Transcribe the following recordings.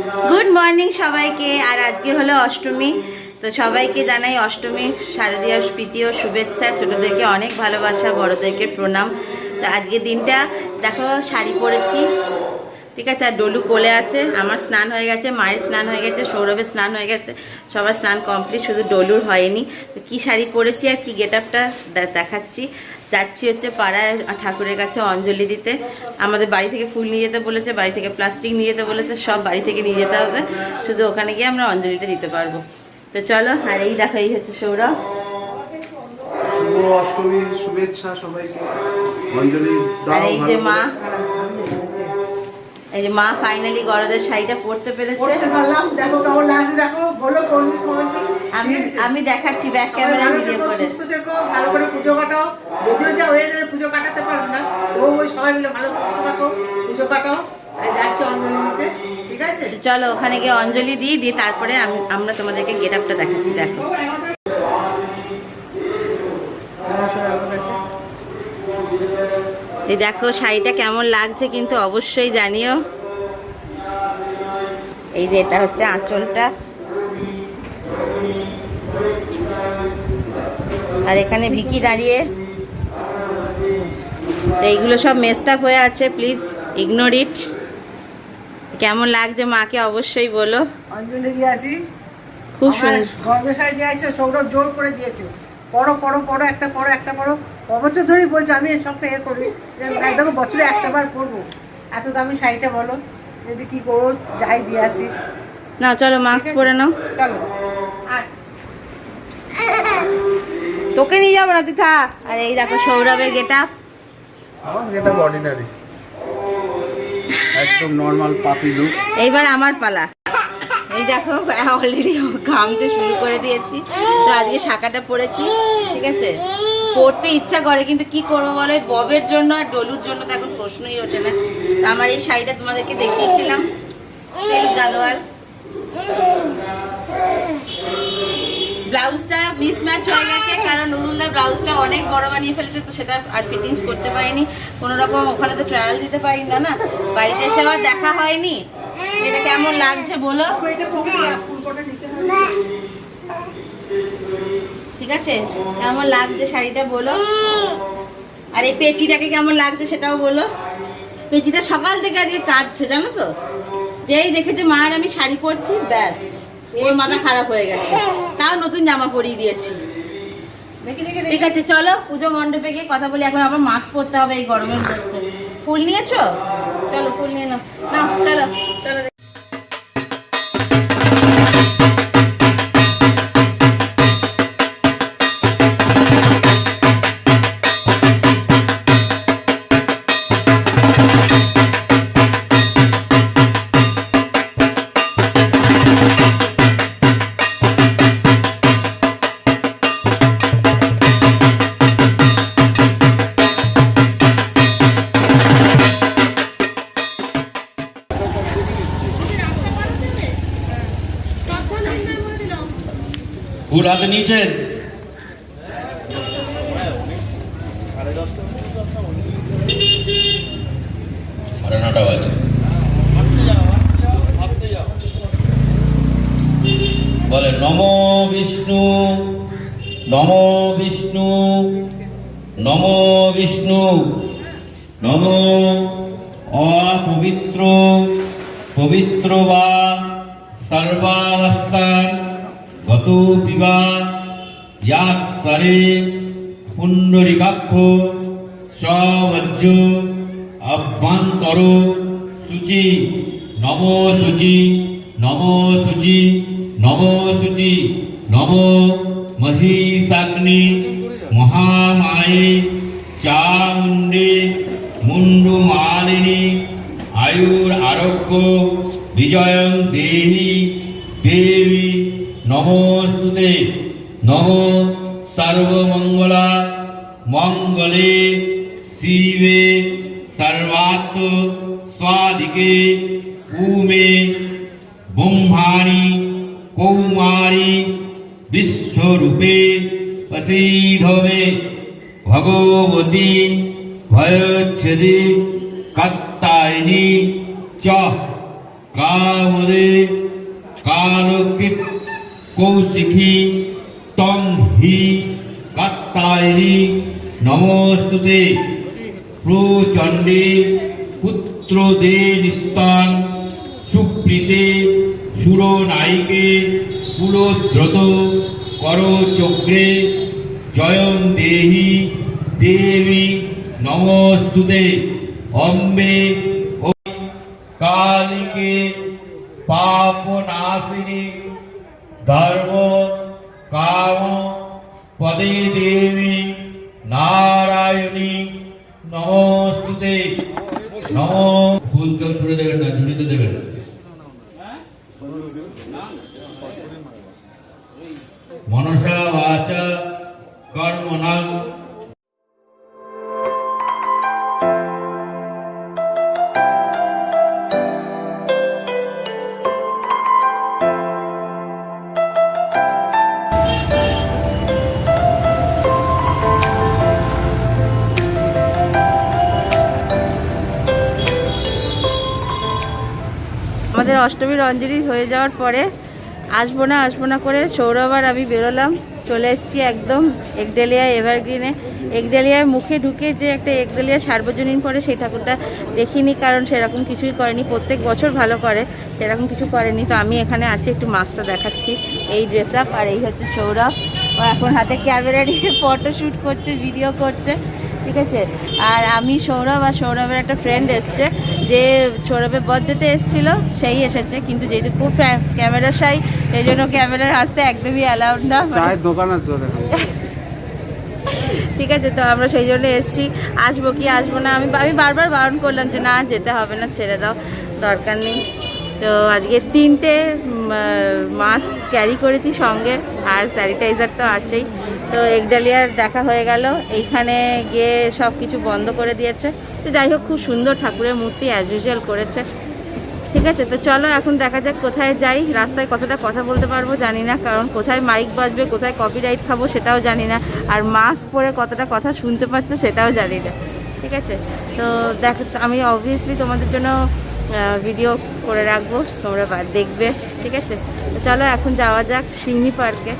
Good morning সবাইকে। আর আজকে হলো অষ্টমী, তো সবাইকে জানাই অষ্টমীর শারদীয় প্রীতি ও শুভেচ্ছা। ছোটদেরকে অনেক ভালোবাসা, বড়দেরকে প্রণাম। তো আজকে দিনটা দেখো, শাড়ি পরেছি, ঠিক আছে। আর ডলু কোলে আছে, আমার স্নান হয়ে গেছে, মায়ের স্নান হয়ে গেছে, সৌরভের স্নান হয়ে গেছে, সবার স্নান কমপ্লিট, শুধু ডলুর হয়নি। তো কী শাড়ি পরেছি আর কি গেট আপটা দেখাচ্ছি। যাচ্ছি হচ্ছে পাড়ায় ঠাকুরের কাছে অঞ্জলি দিতে। আমাদের বাড়ি থেকে ফুল নিয়ে যেতে বলেছে, বাড়ি থেকে প্লাস্টিক নিয়ে যেতে বলেছে, সব বাড়ি থেকে নিয়ে যেতে হবে, শুধু ওখানে গিয়ে আমরা অঞ্জলিটা দিতে পারবো। তো চলো, আর এই দেখো, এই হচ্ছে সৌরভ। শুভ অষ্টমীর শুভেচ্ছা সবাইকে। অঞ্জলি দাও। আর এই যে মা, এই যে মা ফাইনালি গরদের শাড়িটা পরতে পেরেছে। দেখো কেমন লাগছে, দেখো বলো কোন আমি দেখাচ্ছি ব্যাক ক্যামেরা ভিডিও করে। সুস্থ থেকো, ভালো করে পুজো কাটাও। যদিও যা হয়ে যাবে পুজো কাটাতে পারবো না, তবুও ওই সবাই মিলে ভালো সুস্থ থাকো, পুজো কাটাও। আর যাচ্ছি অঞ্জলি দিতে, ঠিক আছে? চলো ওখানে গিয়ে অঞ্জলি দিয়ে তারপরে আমরা তোমাদেরকে গেট আপটা দেখাচ্ছি। দেখো এই দেখো শাড়িটা কেমন লাগছে কিন্তু অবশ্যই জানিও। এই যে এটা হচ্ছে আঁচলটা, আর এখানে ভিকি দাঁড়িয়ে। তো এইগুলো সব মেস্ট আপ হয়ে আছে, প্লিজ ইগনোর ইট। কেমন লাগছে মাকে অবশ্যই বলো। অঞ্জলি দিয়ে আসি। খুব সুন্দর গঙ্গা শাড়ি দিয়ে আসছে, সৌরভ জোর করে দিয়েছে, পড়ো পড়ো পড়ো, একটা পড়ো একটা পড়ো। অবছর ধরেই বলছে আমি এসবটা করি, দেখো বছরে একটা বার করবো। এত দামি শাড়িটা বলো, যদি কি করবো, যাই দিয়ে আসি। না চলো মাস্ক পরে নাও। চলো তোকে নিয়ে যাবো না, তুই থাক। আর এই দেখো সৌরভের গেট আপ। আমার এটা অর্ডিনারি, একদম নরমাল পাপি লুক। এইবার আমার পালা। এই দেখো অলরেডি ঘামতে শুরু করে দিয়েছি। তো আজকে শাখাটা পরেছি, ঠিক আছে। পরতে ইচ্ছা করে কিন্তু কি করবো বলে, ববের জন্য আর ডলুর জন্য তো এখন প্রশ্নই ওঠে না। তো আমার এই শাড়িটা তোমাদেরকে দেখিয়েছিলাম, গাদোয়াল। ব্লাউজটা মিসম্যাচ হয়ে গেছে, কারণ নুরুলদার ব্লাউজটা অনেক বড় বানিয়ে ফেলেছে, তো সেটা আর ফিটিংস করতে পারিনি কোনো রকম। ওখানে তো ট্রায়াল দিতে পারি না, না বাড়িতে এসে আবার দেখা হয়নি। এটা কেমন লাগছে বলো, ঠিক আছে? কেমন লাগছে শাড়িটা বলো। আর এই পেঁচিটাকে কেমন লাগছে সেটাও বলো। পেঁচিটা সকাল থেকে আজকে কাঁদছে, জানো তো। যেই দেখেছে মা আর আমি শাড়ি পরছি, ব্যাস ওর মাথা খারাপ হয়ে গেছে। তাও নতুন জামা পরিয়ে দিয়েছি। ঠিক আছে চলো পুজো মণ্ডপে গিয়ে কথা বলি। এখন আবার মাস্ক পরতে হবে এই গরমের মধ্যে। ফুল নিয়েছো? চলো ফুল নিয়ে নাও। না চলো চলো। ফুল হাতে নিয়েছেন? সাড়ে 9টা বাজে। বলে নমো বিষ্ণু, নমো বিষ্ণু, নমো বিষ্ণু, নমো অপবিত্র পবিত্র বা সর্বাবস্থান গত পিবা ইয়াক সারে পুণ্ডরিকাক্ষ সবজ্জ অভ্যন্তর শুচি নম শুচি নম শুচি নম শুচি নম মহিষাগ্নি মহামায়ে চামুণ্ডে মুন্ডুমালিনী আয়ুর আরোগ্য বিজয়ং দেহি দেবী নমস্তুতে। নম সর্বমঙ্গলা মঙ্গলে শিবে সর্বাত্ম স্বাদিকে উমে ব্রহ্মাণি কৌমারি বিশ্বরূপে প্রসীধবে ভগবতী ভয়চ্ছেদি কাত্তায়িনী চ কামদে কালকৃত কৌশিকী তং হি কাত্তায়নী নমস্তুতে প্রচণ্ডে পুত্রদে নিত্যাং সুপ্রীতে সুরনায়িকে কুলোদ্রত করচক্রে জয়ং দেহি দেবী নমস্তুতে অম্বে কালিকে পাপনাশিনী ধর্ম কাম পদে দেবী নারায়ণী নমস্তুতে নম। ফুল কেউ ছুড়ে দেবেন না, ঝুড়িতে দেবেন। মনসা বাচা কর্মণা। আমাদের অষ্টমীর অঞ্জলি হয়ে যাওয়ার পরে আসবো না করে সৌরভ আর আমি বেরোলাম, চলে এসেছি একদম একডেলিয়া এভারগ্রিনে। একডেলিয়ার মুখে ঢুকে যে একটা একডেলিয়া সার্বজনীন পড়ে সেই ঠাকুরটা দেখিনি, কারণ সেরকম কিছুই করেনি, প্রত্যেক বছর ভালো করে, সেরকম কিছু করেনি। তো আমি এখানে আছি, একটু মাস্কটা দেখাচ্ছি। এই ড্রেস আপ, আর এই হচ্ছে সৌরভ, ও এখন হাতে ক্যামেরা নিয়ে ফটো শ্যুট করছে, ভিডিও করছে, ঠিক আছে। আর আমি সৌরভ, আর সৌরভের একটা ফ্রেন্ড এসছে, যে সৌরভের বার্থডেতে এসেছিলো সেই এসেছে, কিন্তু যেটুকু ক্যামেরা শাই সেই জন্য ক্যামেরায় আসতে একদমই অ্যালাউড না, চায়ের দোকান আছে ঠিক আছে। তো আমরা সেই জন্য এসেছি, আসবো কি আসবো না, আমি বারবার বারণ করলাম যে না যেতে হবে না, ছেড়ে দাও, দরকার নেই। তো আজকে 3টে মাস্ক ক্যারি করেছি সঙ্গে, আর স্যানিটাইজার তো আছেই। তো একডালিয়ার দেখা হয়ে গেল, এইখানে গিয়ে সব কিছু বন্ধ করে দিয়েছে। তো যাই হোক, খুব সুন্দর ঠাকুরের মূর্তি অ্যাজ ইউজুয়াল করেছে, ঠিক আছে। তো চলো এখন দেখা যাক কোথায় যাই। রাস্তায় কতটা কথা বলতে পারবো জানি না, কারণ কোথায় মাইক বাজবে, কোথায় কপিরাইট খাবো সেটাও জানি না, আর মাস্ক পরে কতটা কথা শুনতে পাচ্ছ সেটাও জানি না, ঠিক আছে। তো আমি অবভিয়াসলি তোমাদের জন্য ভিডিও করে রাখবো, তোমরা দেখবে, ঠিক আছে। তো চলো এখন যাওয়া যাক সিংহি পার্কে।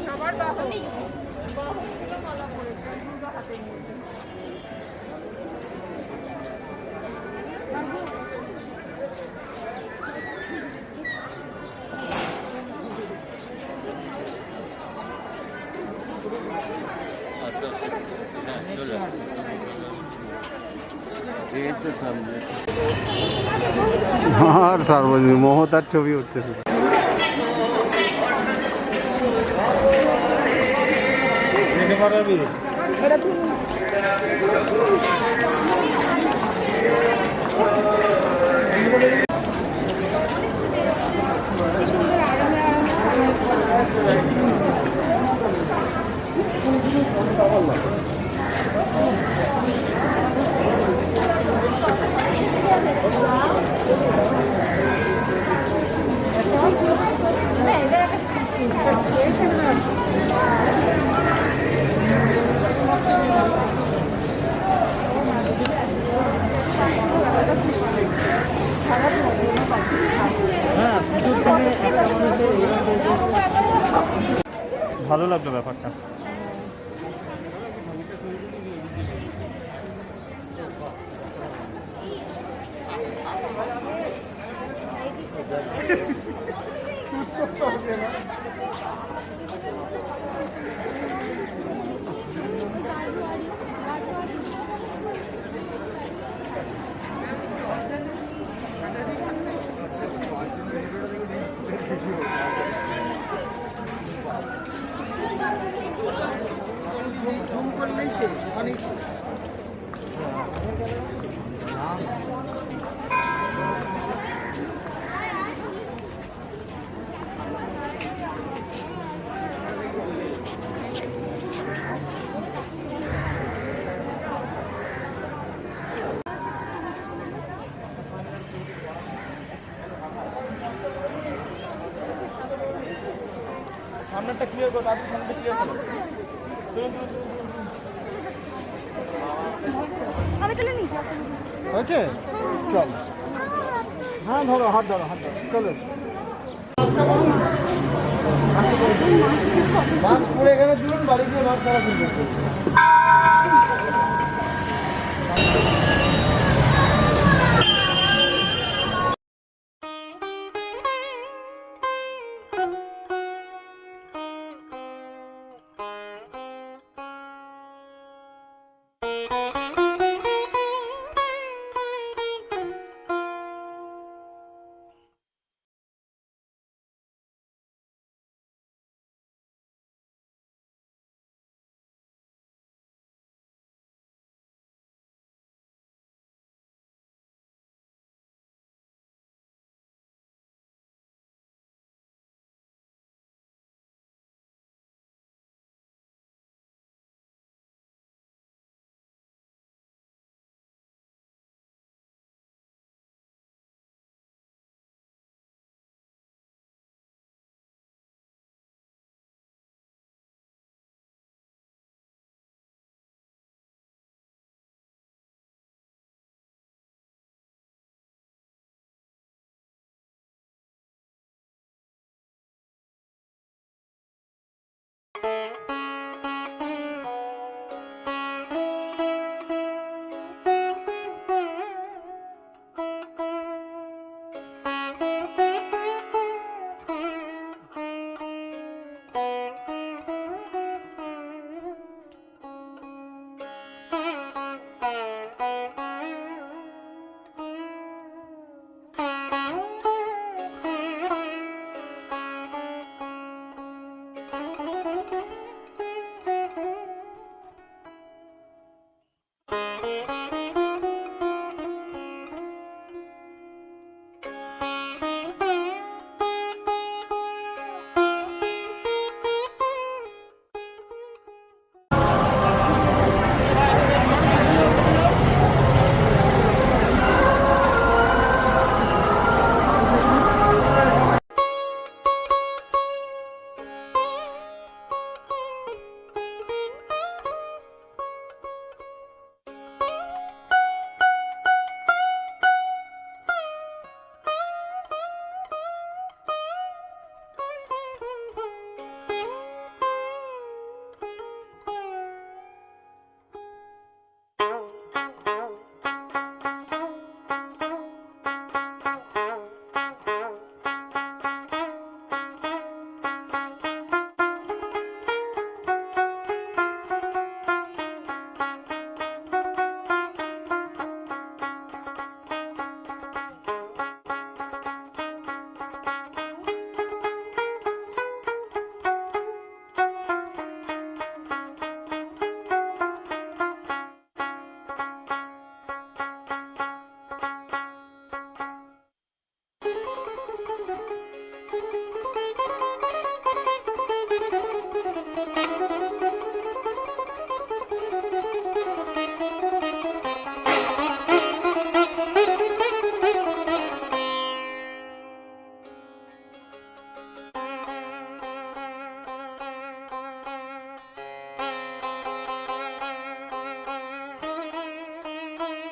সবার বাবা মালা পড়েছে দুর্গা হাতে নিয়েছে। আর সার্বজনীন মমতার ছবি উঠতেছে। ভালো লাগলো ব্যাপারটা। সামনেটা ক্লিয়ার করো, তারপর সামনেটা ক্লিয়ার করো। হয়েছে? চল, হ্যাঁ ধরো, হাত ধরো, হাত ধরো, চলো। ভাত পুরো এখানে দিন, বাড়ি গিয়ে ভাত খাওয়া শুরু করছে।